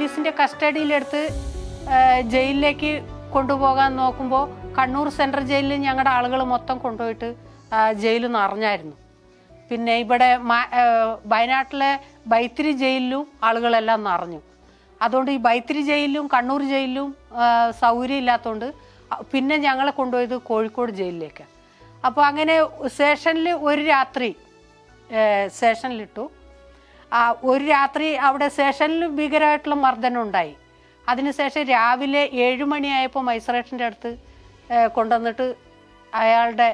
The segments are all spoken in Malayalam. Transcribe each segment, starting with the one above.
പോലീസിൻ്റെ കസ്റ്റഡിയിലെടുത്ത് ജയിലിലേക്ക് കൊണ്ടുപോകാൻ നോക്കുമ്പോൾ കണ്ണൂർ സെൻട്രൽ ജയിലിൽ ഞങ്ങളുടെ ആളുകൾ മൊത്തം കൊണ്ടുപോയിട്ട് ജയിൽ നിറഞ്ഞായിരുന്നു. പിന്നെ ഇവിടെ വയനാട്ടിലെ ബൈത്തിരി ജയിലിലും ആളുകളെല്ലാം നിറഞ്ഞു. അതുകൊണ്ട് ഈ ബൈത്തിരി ജയിലിലും കണ്ണൂർ ജയിലിലും സൗകര്യം ഇല്ലാത്തതുകൊണ്ട് പിന്നെ ഞങ്ങളെ കൊണ്ടുപോയത് കോഴിക്കോട് ജയിലിലേക്ക്. അപ്പോൾ അങ്ങനെ സ്റ്റേഷനിൽ ഒരു രാത്രി സ്റ്റേഷനിലിട്ടു. ഒരു രാത്രി അവിടെ സ്റ്റേഷനിൽ ഭീകരമായിട്ടുള്ള മർദ്ദനം ഉണ്ടായി. അതിനുശേഷം രാവിലെ 7 മണിയായപ്പോൾ മജിസ്ട്രേറ്റിൻ്റെ അടുത്ത് കൊണ്ടുവന്നിട്ട് അയാളുടെ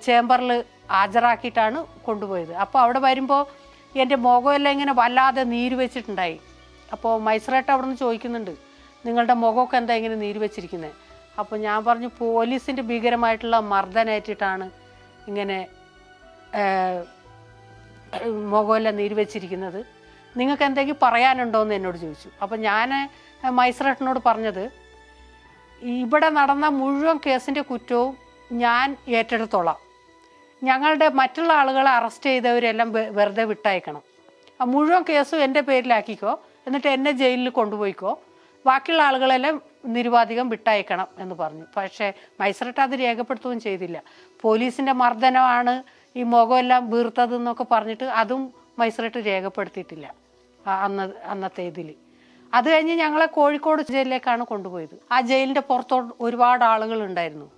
ചേംബറിൽ ഹാജരാക്കിയിട്ടാണ് കൊണ്ടുപോയത്. അപ്പോൾ അവിടെ വരുമ്പോൾ എൻ്റെ മുഖമെല്ലാം ഇങ്ങനെ വല്ലാതെ നീര് വെച്ചിട്ടുണ്ടായി. അപ്പോൾ മജിസ്ട്രേറ്റ് അവിടെ നിന്ന് ചോദിക്കുന്നുണ്ട്, നിങ്ങളുടെ മുഖമൊക്കെ എന്താ ഇങ്ങനെ നീര് വെച്ചിരിക്കുന്നത്? അപ്പോൾ ഞാൻ പറഞ്ഞു, പോലീസിൻ്റെ ഭീകരമായിട്ടുള്ള മർദ്ദനേറ്റിട്ടാണ് ഇങ്ങനെ മുഖമെല്ലാം നീര് വെച്ചിരിക്കുന്നത്. നിങ്ങൾക്ക് എന്തെങ്കിലും പറയാനുണ്ടോ എന്ന് എന്നോട് ചോദിച്ചു. അപ്പോൾ ഞാൻ മജിസ്ട്രേറ്റിനോട് പറഞ്ഞത്, ഇവിടെ നടന്ന മുഴുവൻ കേസിൻ്റെ കുറ്റവും ഞാൻ ഏറ്റെടുത്തോളാം. ഞങ്ങളുടെ മറ്റുള്ള ആളുകളെ അറസ്റ്റ് ചെയ്തവരെല്ലാം വെറുതെ വിട്ടയക്കണം. മുഴുവൻ കേസും എൻ്റെ പേരിലാക്കിക്കോ, എന്നിട്ട് എന്നെ ജയിലിൽ കൊണ്ടുപോയിക്കോ, ബാക്കിയുള്ള ആളുകളെല്ലാം നിരുപാധികം വിട്ടയക്കണം എന്ന് പറഞ്ഞു. പക്ഷേ മജിസ്ട്രേറ്റ് അത് രേഖപ്പെടുത്തുകയും ചെയ്തില്ല. പോലീസിൻ്റെ മർദ്ദനമാണ് ഈ മുഖമെല്ലാം വീർത്തതെന്നൊക്കെ പറഞ്ഞിട്ട് അതും മജിസ്ട്രേറ്റ് രേഖപ്പെടുത്തിയിട്ടില്ല അന്നത്തെ ഇതിൽ. അത് കഴിഞ്ഞ് ഞങ്ങളെ കോഴിക്കോട് ജയിലിലേക്കാണ് കൊണ്ടുപോയത്. ആ ജയിലിൻ്റെ പുറത്തോട്ട് ഒരുപാട് ആളുകളുണ്ടായിരുന്നു.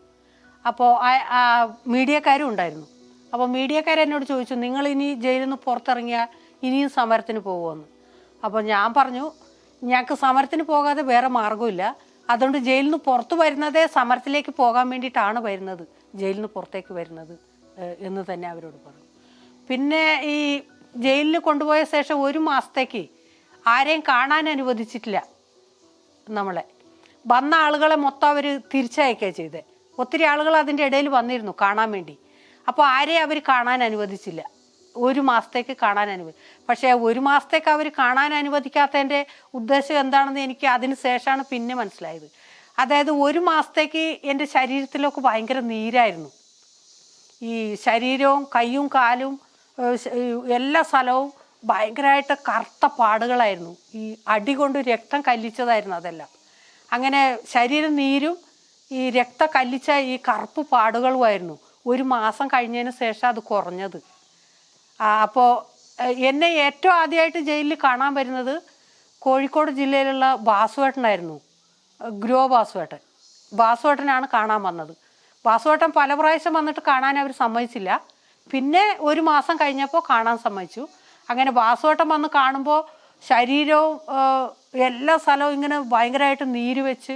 അപ്പോൾ മീഡിയക്കാരും ഉണ്ടായിരുന്നു. അപ്പോൾ മീഡിയക്കാരെന്നോട് ചോദിച്ചു, നിങ്ങൾ ഇനി ജയിലിൽ നിന്ന് പുറത്തിറങ്ങിയാൽ ഇനിയും സമരത്തിന് പോകുമെന്ന്. അപ്പോൾ ഞാൻ പറഞ്ഞു, ഞങ്ങൾക്ക് സമരത്തിന് പോകാതെ വേറെ മാർഗ്ഗമില്ല. അതുകൊണ്ട് ജയിലിൽ നിന്ന് പുറത്ത് വരുന്നതേ സമരത്തിലേക്ക് പോകാൻ വേണ്ടിയിട്ടാണ് വരുന്നത്, ജയിലിൽ നിന്ന് പുറത്തേക്ക് വരുന്നത് എന്ന് തന്നെ അവരോട് പറഞ്ഞു. പിന്നെ ഈ ജയിലിൽ കൊണ്ടുപോയ ശേഷം 1 മാസത്തേക്ക് ആരെയും കാണാൻ അനുവദിച്ചിട്ടില്ല. നമ്മളെ വന്ന ആളുകളെ മൊത്തം അവർ തിരിച്ചയക്കുക ചെയ്തത്. ഒത്തിരി ആളുകൾ അതിൻ്റെ ഇടയിൽ വന്നിരുന്നു കാണാൻ വേണ്ടി. അപ്പോൾ ആരെയും അവർ കാണാൻ അനുവദിച്ചില്ല. 1 മാസത്തേക്ക് കാണാൻ പക്ഷേ 1 മാസത്തേക്ക് അവർ കാണാൻ അനുവദിക്കാത്തതിൻ്റെ ഉദ്ദേശം എന്താണെന്ന് എനിക്ക് അതിന് ശേഷമാണ് പിന്നെ മനസ്സിലായത്. അതായത് 1 മാസത്തേക്ക് എൻ്റെ ശരീരത്തിലൊക്കെ ഭയങ്കര നീരായിരുന്നു. ഈ ശരീരവും കൈയും കാലും എല്ലാ സ്ഥലവും ഭയങ്കരമായിട്ട് കറുത്ത പാടുകളായിരുന്നു. ഈ അടി കൊണ്ട് രക്തം കല്ലിച്ചതായിരുന്നു അതെല്ലാം. അങ്ങനെ ശരീരം നീരും ഈ രക്തം കല്ലിച്ച ഈ കറുപ്പ് പാടുകളുമായിരുന്നു. 1 മാസം കഴിഞ്ഞതിന് ശേഷം അത് കുറഞ്ഞത്. അപ്പോൾ എന്നെ ഏറ്റവും ആദ്യമായിട്ട് ജയിലിൽ കാണാൻ വരുന്നത് കോഴിക്കോട് ജില്ലയിലുള്ള വാസുവേട്ടനായിരുന്നു. ഗ്രോ വാസുവേട്ടനാണ് കാണാൻ വന്നത്. വാസുവേട്ടൻ പല പ്രാവശ്യം വന്നിട്ട് കാണാൻ അവർ സമ്മതിച്ചില്ല. പിന്നെ 1 മാസം കഴിഞ്ഞപ്പോൾ കാണാൻ സമ്മതിച്ചു. അങ്ങനെ വാസുവേട്ടൻ വന്ന് കാണുമ്പോൾ ശരീരവും എല്ലാ സ്ഥലവും ഇങ്ങനെ ഭയങ്കരമായിട്ട് നീര് വെച്ച്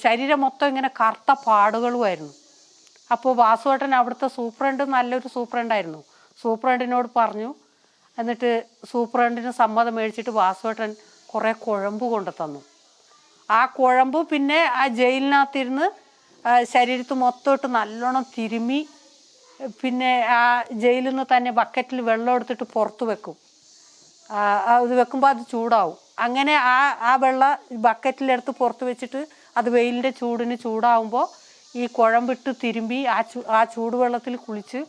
ശരീരം മൊത്തം ഇങ്ങനെ കറുത്ത പാടുകളുമായിരുന്നു. അപ്പോൾ വാസുവേട്ടൻ അവിടുത്തെ സൂപ്രണ്ട് നല്ലൊരു സൂപ്രണ്ടായിരുന്നു. സൂപ്രണ്ടിനോട് പറഞ്ഞു. എന്നിട്ട് സൂപ്രണ്ടിന് സമ്മതം മേടിച്ചിട്ട് വാസുവേട്ടൻ കുറേ കുഴമ്പ് കൊണ്ടു തന്നു. ആ കുഴമ്പ് പിന്നെ ആ ജയിലിനകത്തിരുന്ന് ശരീരത്ത് മൊത്തമായിട്ട് നല്ലോണം തിരുമ്മി പിന്നെ ആ ജയിലിൽ നിന്ന് തന്നെ ബക്കറ്റിൽ വെള്ളം എടുത്തിട്ട് പുറത്ത് വെക്കും. അത് വെക്കുമ്പോൾ അത് ചൂടാവും. അങ്ങനെ ആ വെള്ളം ബക്കറ്റിലെടുത്ത് പുറത്ത് വെച്ചിട്ട് അത് വെയിലിൻ്റെ ചൂടിന് ചൂടാവുമ്പോൾ ഈ കുഴമ്പിട്ട് തിരുമ്പി ആ ചൂടുവെള്ളത്തിൽ കുളിച്ച്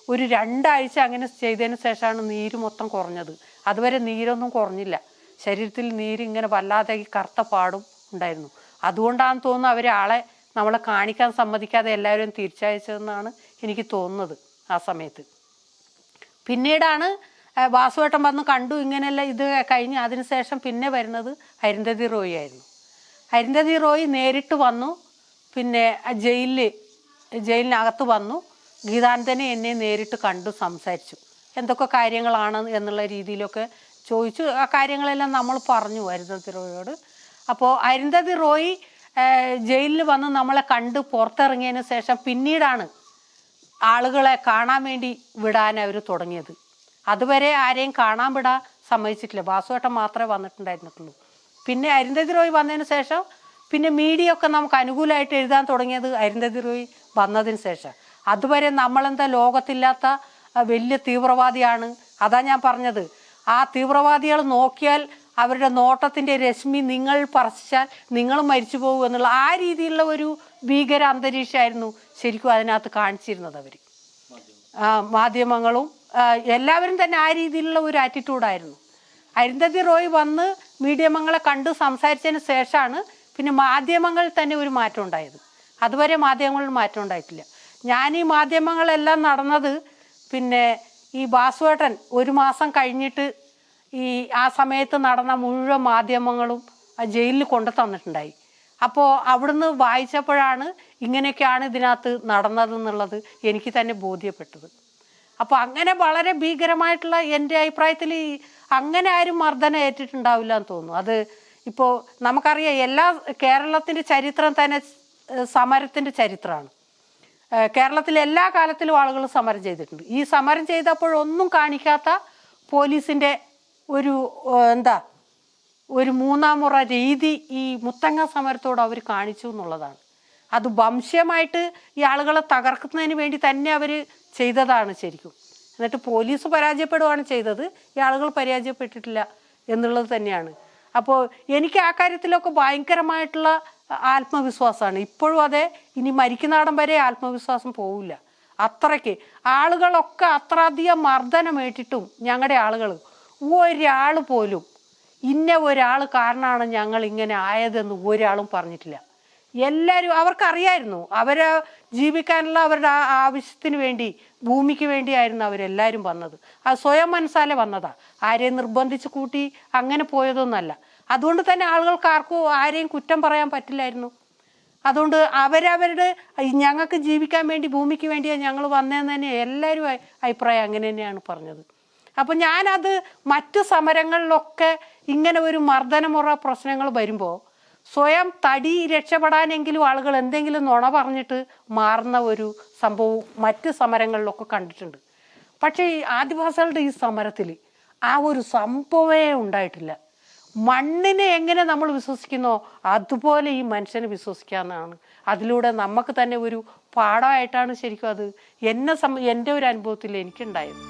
ഒരു 2 ആഴ്ച അങ്ങനെ ചെയ്തതിന് ശേഷമാണ് നീര് മൊത്തം കുറഞ്ഞത്. അതുവരെ നീരൊന്നും കുറഞ്ഞില്ല. ശരീരത്തിൽ നീരിങ്ങനെ വല്ലാതെ ഈ കറുത്ത പാടും ഉണ്ടായിരുന്നു. അതുകൊണ്ടാണെന്ന് തോന്നുന്നു അവർ ആളെ നമ്മളെ കാണിക്കാൻ സമ്മതിക്കാതെ എല്ലാവരും തിരിച്ചയച്ചതെന്നാണ് എനിക്ക് തോന്നുന്നത് ആ സമയത്ത്. പിന്നീടാണ് വാസുവേട്ടൻ വന്ന് കണ്ടു ഇങ്ങനെയല്ല ഇത് കഴിഞ്ഞ്. അതിനുശേഷം പിന്നെ വരുന്നത് അരുന്ധതി റോയി ആയിരുന്നു. അരുന്ധതി റോയി നേരിട്ട് വന്നു. പിന്നെ ജയിലിനകത്ത് വന്നു. ഗീതാനന്ദനെ എന്നെ നേരിട്ട് കണ്ടു സംസാരിച്ചു. എന്തൊക്കെ കാര്യങ്ങളാണ് എന്നുള്ള രീതിയിലൊക്കെ ചോദിച്ചു. ആ കാര്യങ്ങളെല്ലാം നമ്മൾ പറഞ്ഞു അരുന്ധതി റോയിയോട്. അപ്പോൾ അരുന്ധതി റോയി ജയിലിൽ വന്ന് നമ്മളെ കണ്ട് പുറത്തിറങ്ങിയതിന് ശേഷം പിന്നീടാണ് ആളുകളെ കാണാൻ വേണ്ടി വിടാൻ അവർ തുടങ്ങിയത്. അതുവരെ ആരെയും കാണാൻ വിടാൻ സമ്മതിച്ചിട്ടില്ല. വാസുവേട്ടൻ മാത്രമേ വന്നിട്ടുണ്ടായിരുന്നുള്ളൂ. പിന്നെ അരുന്ധതി റോയ് വന്നതിന് ശേഷം പിന്നെ മീഡിയ ഒക്കെ നമുക്ക് അനുകൂലമായിട്ട് എഴുതാൻ തുടങ്ങിയത് അരുന്ധതി റോയ് വന്നതിന് ശേഷം. അതുവരെ നമ്മളെന്താ ലോകത്തില്ലാത്ത വലിയ തീവ്രവാദിയാണ്. അതാ ഞാൻ പറഞ്ഞത്, ആ തീവ്രവാദികൾ നോക്കിയാൽ അവരുടെ നോട്ടത്തിൻ്റെ രശ്മി നിങ്ങൾ പറച്ചാൽ നിങ്ങൾ മരിച്ചു പോകും എന്നുള്ള ആ രീതിയിലുള്ള ഒരു ഭീകര അന്തരീക്ഷമായിരുന്നു ശരിക്കും അതിനകത്ത് കാണിച്ചിരുന്നത് അവർ. മാധ്യമങ്ങളും എല്ലാവരും തന്നെ ആ രീതിയിലുള്ള ഒരു ആറ്റിറ്റ്യൂഡായിരുന്നു. അരുന്ധതി റോയ് വന്ന് മീഡിയമങ്ങളെ കണ്ട് സംസാരിച്ചതിന് ശേഷമാണ് പിന്നെ മാധ്യമങ്ങളിൽ തന്നെ ഒരു മാറ്റം ഉണ്ടായത്. അതുവരെ മാധ്യമങ്ങളിൽ മാറ്റം ഉണ്ടായിട്ടില്ല. ഞാൻ ഈ മാധ്യമങ്ങളെല്ലാം നടന്നത് പിന്നെ ഈ ബാസുവേട്ടൻ 1 മാസം കഴിഞ്ഞിട്ട് ആ സമയത്ത് നടന്ന മുഴുവൻ മാധ്യമങ്ങളും ജയിലിൽ കൊണ്ടു തന്നിട്ടുണ്ടായി. അപ്പോൾ അവിടുന്ന് വായിച്ചപ്പോഴാണ് ഇങ്ങനെയൊക്കെയാണ് ഇതിനകത്ത് നടന്നതെന്നുള്ളത് എനിക്ക് തന്നെ ബോധ്യപ്പെട്ടത്. അപ്പോൾ അങ്ങനെ വളരെ ഭീകരമായിട്ടുള്ള എൻ്റെ അഭിപ്രായത്തിൽ അങ്ങനെ ആരും മർദ്ദനം ഏറ്റിട്ടുണ്ടാവില്ല എന്ന് തോന്നുന്നു. അത് ഇപ്പോൾ നമുക്കറിയാം, കേരളത്തിൻ്റെ ചരിത്രം തന്നെ സമരത്തിൻ്റെ ചരിത്രമാണ്. കേരളത്തിൽ എല്ലാ കാലത്തിലും ആളുകൾ സമരം ചെയ്തിട്ടുണ്ട്. ഈ സമരം ചെയ്തപ്പോഴൊന്നും കാണിക്കാത്ത പോലീസിൻ്റെ ഒരു മൂന്നാം മുറ രീതി ഈ മുത്തങ്ങ സമരത്തോട് അവർ കാണിച്ചു എന്നുള്ളതാണ്. അത് വംശീയമായിട്ട് ഈ ആളുകളെ തകർക്കുന്നതിന് വേണ്ടി തന്നെ അവർ ചെയ്തതാണ് ശരിക്കും. എന്നിട്ട് പോലീസ് പരാജയപ്പെടുകയാണ് ചെയ്തത്, ഈ ആളുകൾ പരാജയപ്പെട്ടിട്ടില്ല എന്നുള്ളത് തന്നെയാണ്. അപ്പോൾ എനിക്ക് ആ കാര്യത്തിലൊക്കെ ഭയങ്കരമായിട്ടുള്ള ആത്മവിശ്വാസമാണ്. ഇപ്പോഴും അതെ, ഇനി മരിക്കുന്നിടം വരെ ആത്മവിശ്വാസം പോവില്ല. അത്രയ്ക്ക് ആളുകളൊക്കെ അത്രയധികം മർദ്ദനമേറ്റിട്ടും ഞങ്ങളുടെ ആളുകൾ ഒരാൾ പോലും ഇന്ന ഒരാൾ കാരണമാണ് ഞങ്ങൾ ഇങ്ങനെ ആയതെന്ന് ഒരാളും പറഞ്ഞിട്ടില്ല. എല്ലാവരും അവർക്കറിയായിരുന്നു, അവരെ ജീവിക്കാനുള്ള അവരുടെ ആവശ്യത്തിന് വേണ്ടി, ഭൂമിക്ക് വേണ്ടിയായിരുന്നു അവരെല്ലാവരും വന്നത്. അത് സ്വയം മനസ്സാലെ വന്നതാ, ആരെയും നിർബന്ധിച്ച് കൂട്ടി അങ്ങനെ പോയതൊന്നല്ല. അതുകൊണ്ട് തന്നെ ആളുകൾക്ക് ആർക്കും ആരെയും കുറ്റം പറയാൻ പറ്റില്ലായിരുന്നു. അതുകൊണ്ട് അവരവരുടെ ഞങ്ങൾക്ക് ജീവിക്കാൻ വേണ്ടി, ഭൂമിക്ക് വേണ്ടിയാണ് ഞങ്ങൾ വന്നതെന്ന് തന്നെ എല്ലാവരും അഭിപ്രായം അങ്ങനെ തന്നെയാണ് പറഞ്ഞത്. അപ്പം ഞാനത് മറ്റു സമരങ്ങളിലൊക്കെ ഇങ്ങനെ ഒരു മർദ്ദനമുറ പ്രശ്നങ്ങൾ വരുമ്പോൾ സ്വയം തടി രക്ഷപ്പെടാനെങ്കിലും ആളുകൾ എന്തെങ്കിലും നുണ പറഞ്ഞിട്ട് മാറുന്ന ഒരു സംഭവം മറ്റ് സമരങ്ങളിലൊക്കെ കണ്ടിട്ടുണ്ട്. പക്ഷേ ഈ ആദിവാസികളുടെ ഈ സമരത്തിൽ ആ ഒരു സംഭവമേ ഉണ്ടായിട്ടില്ല. മണ്ണിനെ എങ്ങനെ നമ്മൾ വിശ്വസിക്കുന്നോ അതുപോലെ ഈ മനുഷ്യനെ വിശ്വസിക്കാമെന്നാണ്. അതിലൂടെ നമുക്ക് തന്നെ ഒരു പാഠമായിട്ടാണ് ശരിക്കും അത് എൻ്റെ ഒരു അനുഭവത്തിൽ എനിക്കുണ്ടായത്.